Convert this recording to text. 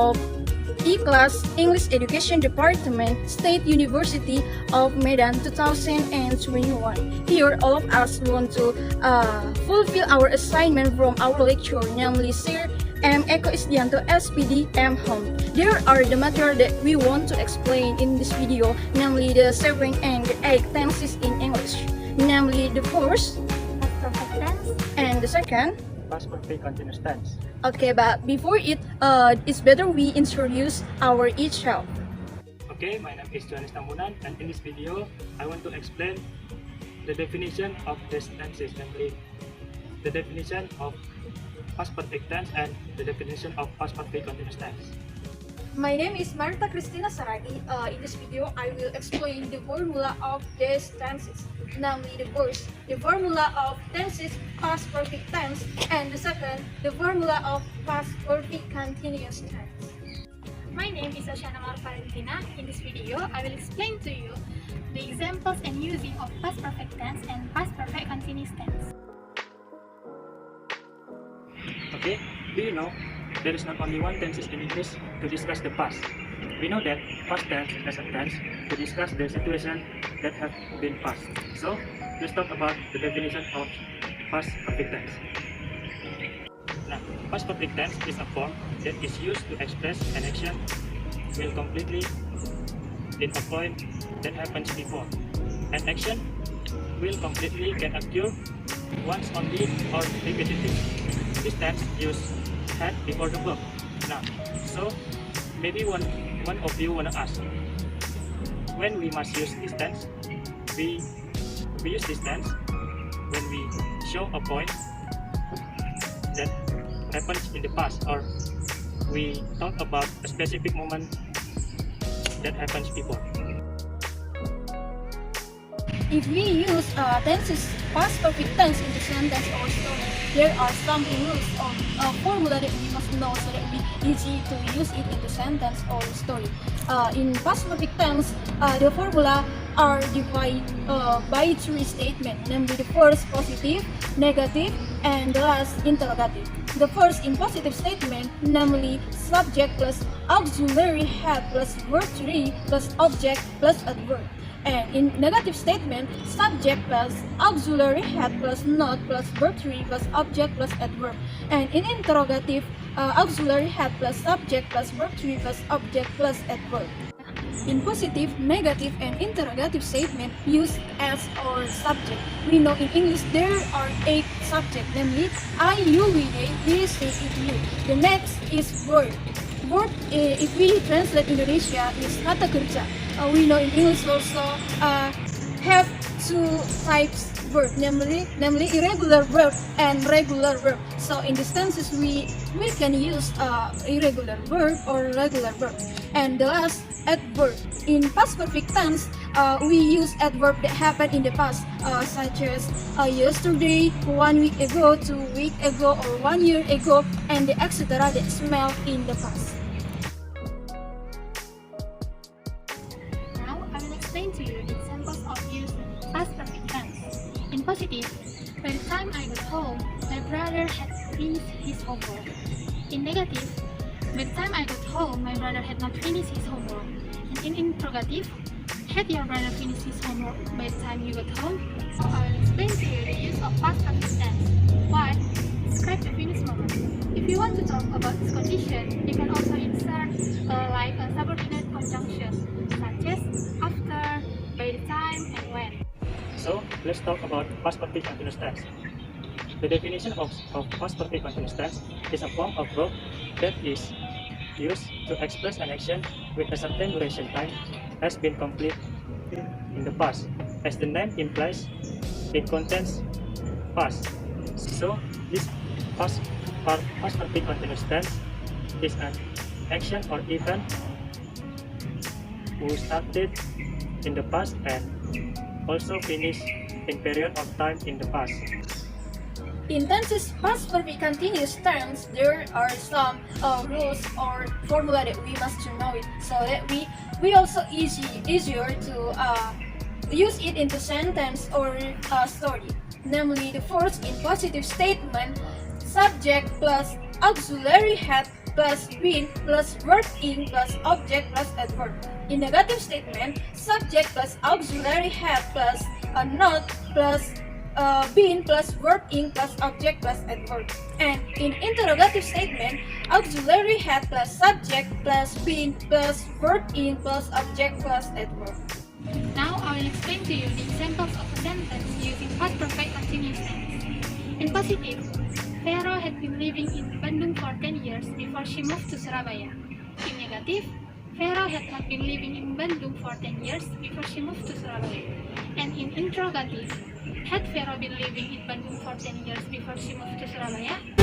of E-Class English Education Department, State University of Medan 2021. Here, all of us want to fulfill our assignment from our lecture, namely Sir M. Eko Isdianto, SPD, M. Home. There are the material that we want to explain in this video, namely the 7 and the 8 tenses in English, namely the first, past perfect tense, and the second. Past perfect continuous tense. Okay, but before it's better we introduce our each help. Okay, my name is Johannes Tambunan, and in this video, I want to explain the definition of these tenses, namely the definition of past perfect tense and the definition of past perfect continuous tense. My name is Marta Cristina Saragi. In this video, I will explain the formula of these tenses, namely the first, the formula of tenses past perfect tense, and the second, the formula of past perfect continuous tense. My name is Oceana Mar Valentina. In this video, I will explain to you the examples and using of past perfect tense and past perfect continuous tense. Okay, do you know there is not only one tenses in English to discuss the past? We know that past tense as a tense to discuss the situation that have been past. So, let's talk about the definition of past perfect tense. Now, past perfect tense is a form that is used to express an action will completely in a point that happens before. An action will completely can occur once only or repeatedly. This tense use had before the verb. Now, so maybe one of you wanna ask, when we must use this tense? We use this tense when we show a point that happens in the past, or we talk about a specific moment that happens before. If we use tenses past perfect tense in the sentence or story, there are some rules or formula that we must know so that it will be easy to use it in the sentence or story. In past perfect tense, the formula are divided by three statements, namely the first positive, negative, and the last interrogative. The first in positive statement, namely subject plus auxiliary had plus verb 3 plus object plus adverb. And in negative statement, subject plus auxiliary had plus not plus verb 3 plus object plus adverb. And in interrogative, auxiliary had plus subject plus verb 3 plus object plus adverb. In positive, negative, and interrogative statement use as or subject. We know in English there are 8 subjects, namely I, you, we, they, he, she, it, you. The next is verb. Verb, if we translate Indonesia, is kata kerja. We know in English also have two types verb, namely irregular verb and regular verb. So in these tenses we can use irregular verb or regular verb. And the last, adverb. In past perfect tense, we use adverb that happened in the past, such as yesterday, 1 week ago, 2 weeks ago, or 1 year ago, and the etc. that smell in the past. Explain to you the examples of using past perfect tense. In positive, by the time I got home, my brother had finished his homework. In negative, by the time I got home, my brother had not finished his homework. And in interrogative, had your brother finished his homework by the time you got home? So I will explain to you the use of past perfect tense. Why? Describe the finished moment. If you want to talk about this condition, you can also insert like a subordinate conjunction, such as after, by the time, and when. So, let's talk about past perfect continuous tense. The definition of past perfect continuous tense is a form of verb that is used to express an action with a certain duration time has been completed in the past. As the name implies, it contains past. So, this past perfect continuous tense is an action or event who started in the past and also finished in period of time in the past. In tenses past perfect continuous tense, there are some rules or formula that we must know it, so that we also easier to use it into sentence or story. Namely, the first in positive statement, subject plus auxiliary had plus been plus verb ing plus object plus adverb. In negative statement, subject plus auxiliary had plus a not plus been plus verb ing plus object plus adverb. And in interrogative statement, auxiliary had plus subject plus been plus verb ing plus object plus adverb. Now I will explain to you the examples of a sentence using past perfect continuous tense. In positive, Vero had been living in Bandung for 10 years before she moved to Surabaya. In negative, Vero had not been living in Bandung for 10 years before she moved to Surabaya. And in interrogative, had Vero been living in Bandung for 10 years before she moved to Surabaya?